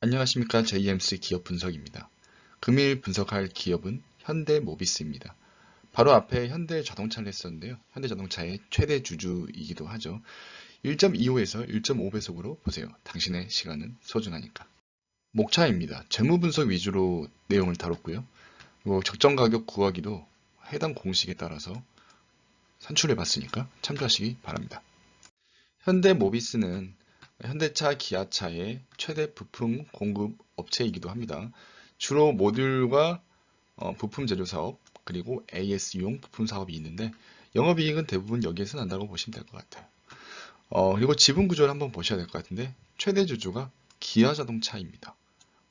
안녕하십니까. JMC 기업 분석입니다. 금일 분석할 기업은 현대모비스입니다. 바로 앞에 현대자동차를 했었는데요. 현대자동차의 최대 주주이기도 하죠. 1.25에서 1.5배속으로 보세요. 당신의 시간은 소중하니까. 목차입니다. 재무 분석 위주로 내용을 다뤘고요. 그리고 적정 가격 구하기도 해당 공식에 따라서 산출해 봤으니까 참조하시기 바랍니다. 현대모비스는 현대차, 기아차의 최대 부품 공급 업체이기도 합니다. 주로 모듈과 부품 제조 사업, 그리고 AS용 부품 사업이 있는데 영업이익은 대부분 여기에서 난다고 보시면 될 것 같아요. 그리고 지분 구조를 한번 보셔야 될 것 같은데 최대 주주가 기아자동차입니다.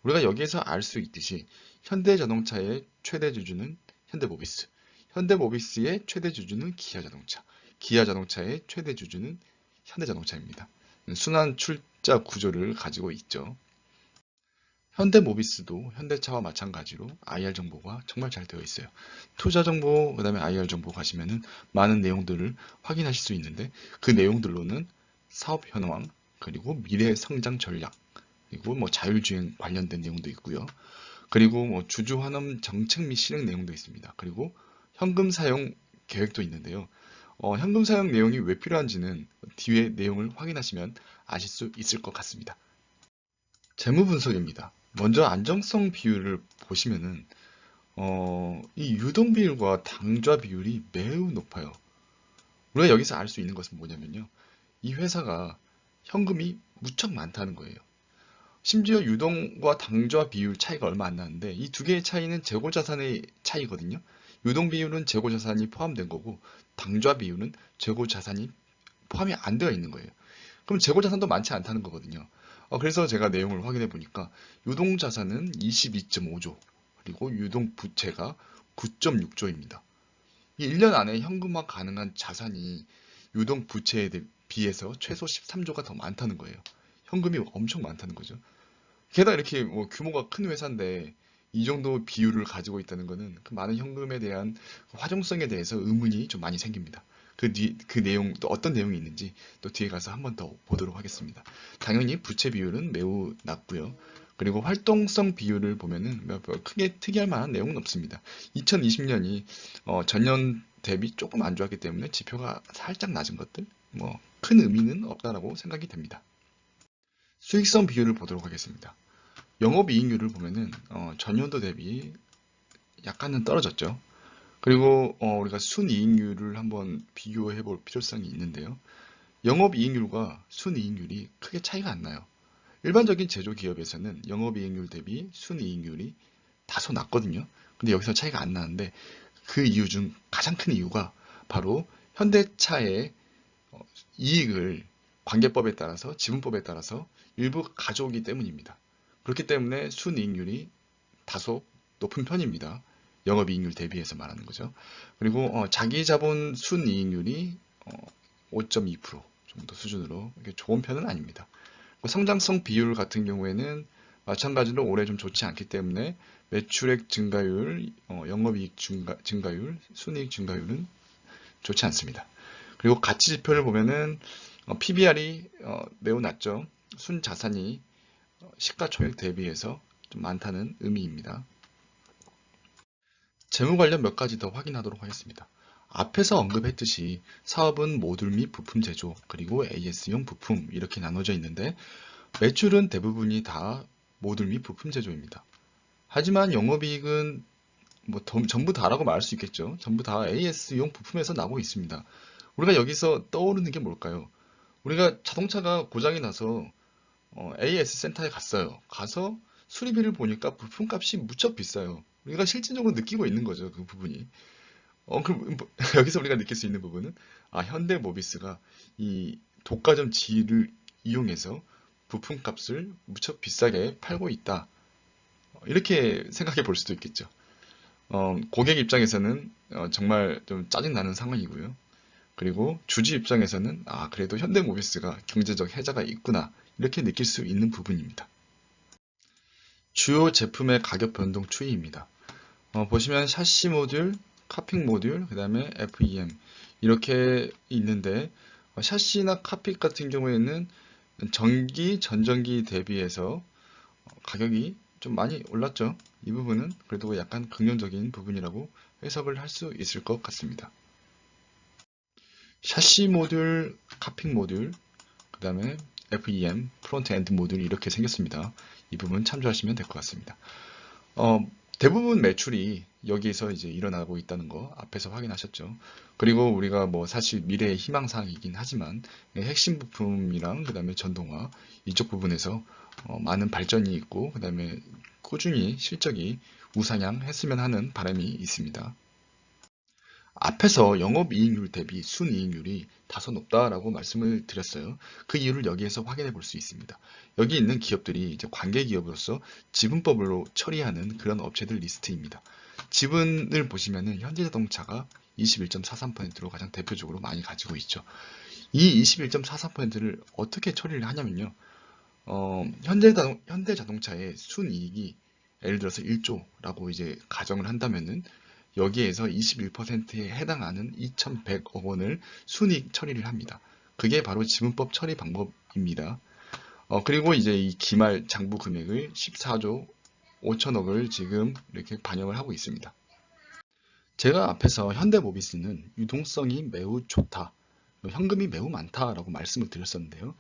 우리가 여기에서 알 수 있듯이 현대자동차의 최대 주주는 현대모비스, 현대모비스의 최대 주주는 기아자동차, 기아자동차의 최대 주주는 현대자동차입니다. 순환 출자 구조를 가지고 있죠. 현대모비스도 현대차와 마찬가지로 IR 정보가 정말 잘 되어 있어요. 투자 정보, 그 다음에 IR 정보 가시면은 많은 내용들을 확인하실 수 있는데 그 내용들로는 사업 현황, 그리고 미래 성장 전략, 그리고 뭐 자율주행 관련된 내용도 있고요. 그리고 뭐 주주 환원 정책 및 실행 내용도 있습니다. 그리고 현금 사용 계획도 있는데요. 현금 사용 내용이 왜 필요한지는 뒤에 내용을 확인하시면 아실 수 있을 것 같습니다. 재무 분석입니다. 먼저 안정성 비율을 보시면은 이 유동 비율과 당좌 비율이 매우 높아요. 우리가 여기서 알 수 있는 것은 뭐냐면요. 이 회사가 현금이 무척 많다는 거예요. 심지어 유동과 당좌 비율 차이가 얼마 안 나는데 이 두 개의 차이는 재고 자산의 차이거든요. 유동 비율은 재고 자산이 포함된 거고 당좌 비율은 재고 자산이 포함이 안 되어 있는 거예요. 그럼 재고 자산도 많지 않다는 거거든요. 그래서 제가 내용을 확인해 보니까 유동 자산은 22.5조, 그리고 유동 부채가 9.6조입니다. 이 1년 안에 현금화 가능한 자산이 유동 부채에 비해서 최소 13조가 더 많다는 거예요. 현금이 엄청 많다는 거죠. 게다가 이렇게 뭐 규모가 큰 회사인데 이 정도 비율을 가지고 있다는 것은 그 많은 현금에 대한 활용성에 대해서 의문이 좀 많이 생깁니다. 그 내용, 또 어떤 내용이 있는지 또 뒤에 가서 한 번 더 보도록 하겠습니다. 당연히 부채 비율은 매우 낮고요. 그리고 활동성 비율을 보면은 크게 특이할 만한 내용은 없습니다. 2020년이 전년 대비 조금 안 좋았기 때문에 지표가 살짝 낮은 것들, 뭐 큰 의미는 없다라고 생각이 됩니다. 수익성 비율을 보도록 하겠습니다. 영업이익률을 보면은 전년도 대비 약간은 떨어졌죠. 그리고 우리가 순이익률을 한번 비교해 볼 필요성이 있는데요. 영업이익률과 순이익률이 크게 차이가 안 나요. 일반적인 제조 기업에서는 영업이익률 대비 순이익률이 다소 낮거든요. 근데 여기서 차이가 안 나는데 그 이유 중 가장 큰 이유가 바로 현대차의 이익을 관계법에 따라서 지분법에 따라서 일부 가져오기 때문입니다. 그렇기 때문에 순이익률이 다소 높은 편입니다. 영업이익률 대비해서 말하는 거죠. 그리고 자기 자본 순이익률이 5.2% 정도 수준으로 좋은 편은 아닙니다. 성장성 비율 같은 경우에는 마찬가지로 올해 좀 좋지 않기 때문에 매출액 증가율, 영업이익 증가율, 순이익 증가율은 좋지 않습니다. 그리고 가치 지표를 보면은 PBR이 매우 낮죠. 순자산이 시가총액 대비해서 좀 많다는 의미입니다. 재무 관련 몇 가지 더 확인하도록 하겠습니다. 앞에서 언급했듯이 사업은 모듈 및 부품 제조, 그리고 AS용 부품 이렇게 나눠져 있는데 매출은 대부분이 다 모듈 및 부품 제조입니다. 하지만 영업이익은 뭐 전부 다라고 말할 수 있겠죠. 전부 다 AS용 부품에서 나고 있습니다. 우리가 여기서 떠오르는 게 뭘까요? 우리가 자동차가 고장이 나서 AS 센터에 갔어요. 가서 수리비를 보니까 부품값이 무척 비싸요. 우리가 실질적으로 느끼고 있는 거죠, 그 부분이. 그럼 여기서 우리가 느낄 수 있는 부분은 현대모비스가 이 독과점 지위를 이용해서 부품값을 무척 비싸게 팔고 있다. 이렇게 생각해 볼 수도 있겠죠. 고객 입장에서는 정말 좀 짜증나는 상황이고요. 그리고 주주 입장에서는 그래도 현대모비스가 경제적 혜자가 있구나 이렇게 느낄 수 있는 부분입니다. 주요 제품의 가격 변동 추이입니다. 보시면 샤시 모듈, 카핑 모듈, 그 다음에 FEM 이렇게 있는데 샤시나 카픽 같은 경우에는 전기, 전전기 대비해서 가격이 좀 많이 올랐죠. 이 부분은 그래도 약간 긍정적인 부분이라고 해석을 할 수 있을 것 같습니다. 샤시 모듈, 카핑 모듈, 그 다음에 FEM, 프론트 엔드 모듈이 이렇게 생겼습니다. 이 부분 참조하시면 될 것 같습니다. 대부분 매출이 여기에서 이제 일어나고 있다는 거 앞에서 확인하셨죠. 그리고 우리가 뭐 사실 미래의 희망사항이긴 하지만 핵심 부품이랑 그 다음에 전동화 이쪽 부분에서 많은 발전이 있고 그 다음에 꾸준히 실적이 우상향했으면 하는 바람이 있습니다. 앞에서 영업이익률 대비 순이익률이 다소 높다라고 말씀을 드렸어요. 그 이유를 여기에서 확인해 볼 수 있습니다. 여기 있는 기업들이 이제 관계 기업으로서 지분법으로 처리하는 그런 업체들 리스트입니다. 지분을 보시면은 현대자동차가 21.43%로 가장 대표적으로 많이 가지고 있죠. 이 21.43%를 어떻게 처리를 하냐면요. 현대자동차의 순이익이 예를 들어서 1조라고 이제 가정을 한다면은 여기에서 21%에 해당하는 2,100억 원을 순이익 처리를 합니다. 그게 바로 지분법 처리 방법입니다. 그리고 이제 이 기말 장부 금액을 14조 5천억을 지금 이렇게 반영을 하고 있습니다. 제가 앞에서 현대모비스는 유동성이 매우 좋다, 현금이 매우 많다라고 말씀을 드렸었는데요.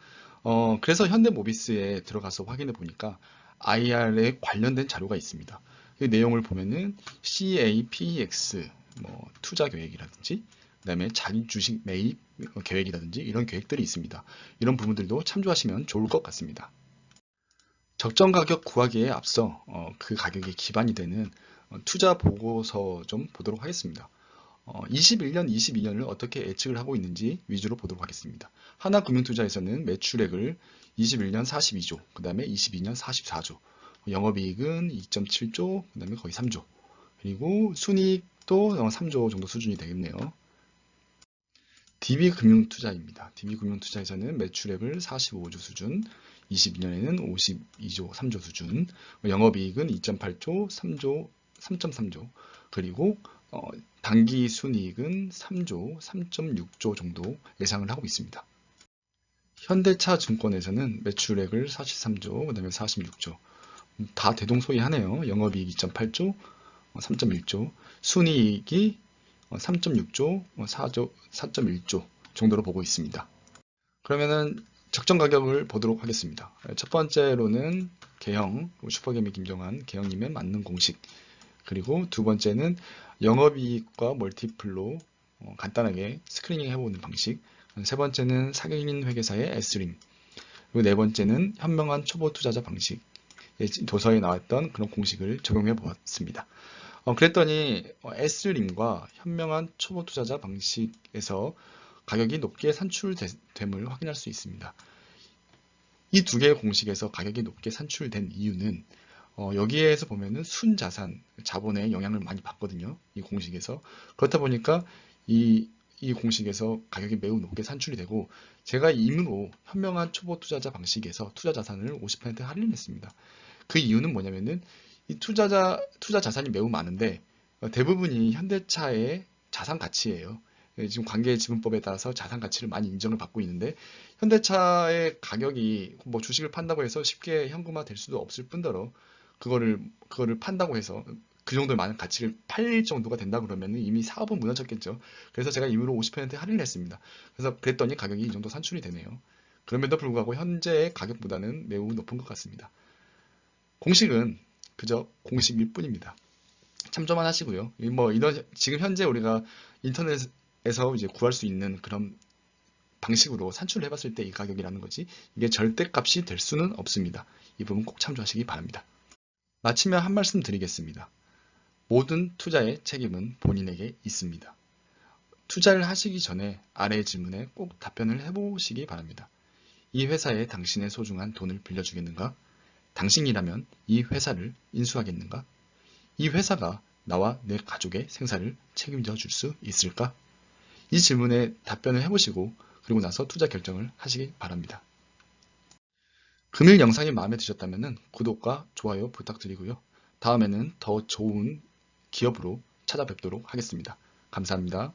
그래서 현대모비스에 들어가서 확인해 보니까 IR에 관련된 자료가 있습니다. 그 내용을 보면은 CAPEX 뭐 투자 계획이라든지 그다음에 자기 주식 매입 계획이라든지 이런 계획들이 있습니다. 이런 부분들도 참조하시면 좋을 것 같습니다. 적정 가격 구하기에 앞서 그 가격에 기반이 되는 투자 보고서 좀 보도록 하겠습니다. 21년, 22년을 어떻게 예측을 하고 있는지 위주로 보도록 하겠습니다. 하나금융투자에서는 매출액을 21년 42조, 그 다음에 22년 44조, 영업이익은 2.7조, 그 다음에 거의 3조, 그리고 순이익도 3조 정도 수준이 되겠네요. DB금융투자입니다. DB금융투자에서는 매출액을 45조 수준, 22년에는 52조, 3조 수준, 영업이익은 2.8조, 3조, 3.3조, 그리고 단기 순이익은 3조, 3.6조 정도 예상을 하고 있습니다. 현대차 증권에서는 매출액을 43조, 그 다음에 46조, 다 대동소이하네요. 영업이익 2.8조, 3.1조, 순이익이 3.6조, 4조, 4.1조 정도로 보고 있습니다. 그러면은 적정 가격을 보도록 하겠습니다. 첫 번째로는 개형, 슈퍼개미 김정한 개형이면 맞는 공식, 그리고 두 번째는 영업이익과 멀티플로 간단하게 스크리닝 해보는 방식, 세 번째는 사기인 회계사의 S림, 그리고 네 번째는 현명한 초보 투자자 방식, 도서에 나왔던 그런 공식을 적용해 보았습니다. 그랬더니 S림과 현명한 초보 투자자 방식에서 가격이 높게 산출됨을 확인할 수 있습니다. 이 두 개의 공식에서 가격이 높게 산출된 이유는 여기에서 보면은 순자산, 자본의 영향을 많이 받거든요. 이 공식에서. 그렇다 보니까 이 공식에서 가격이 매우 높게 산출이 되고, 제가 임으로 현명한 초보 투자자 방식에서 투자 자산을 50% 할인했습니다. 그 이유는 뭐냐면은 이 투자 자산이 매우 많은데 대부분이 현대차의 자산 가치예요. 지금 관계지분법에 따라서 자산 가치를 많이 인정을 받고 있는데 현대차의 가격이 뭐 주식을 판다고 해서 쉽게 현금화 될 수도 없을 뿐더러 그거를 판다고 해서 그 정도의 많은 가치를 팔릴 정도가 된다 그러면 이미 사업은 무너졌겠죠. 그래서 제가 임의로 50% 할인을 했습니다. 그래서 그랬더니 가격이 이 정도 산출이 되네요. 그럼에도 불구하고 현재의 가격보다는 매우 높은 것 같습니다. 공식은 그저 공식일 뿐입니다. 참조만 하시고요. 뭐 지금 현재 우리가 인터넷에서 이제 구할 수 있는 그런 방식으로 산출을 해봤을 때 이 가격이라는 거지 이게 절대값이 될 수는 없습니다. 이 부분 꼭 참조하시기 바랍니다. 마치며 한 말씀 드리겠습니다. 모든 투자의 책임은 본인에게 있습니다. 투자를 하시기 전에 아래의 질문에 꼭 답변을 해보시기 바랍니다. 이 회사에 당신의 소중한 돈을 빌려주겠는가? 당신이라면 이 회사를 인수하겠는가? 이 회사가 나와 내 가족의 생사를 책임져 줄 수 있을까? 이 질문에 답변을 해보시고 그리고 나서 투자 결정을 하시기 바랍니다. 금일 영상이 마음에 드셨다면 구독과 좋아요 부탁드리고요. 다음에는 더 좋은 기업으로 찾아뵙도록 하겠습니다. 감사합니다.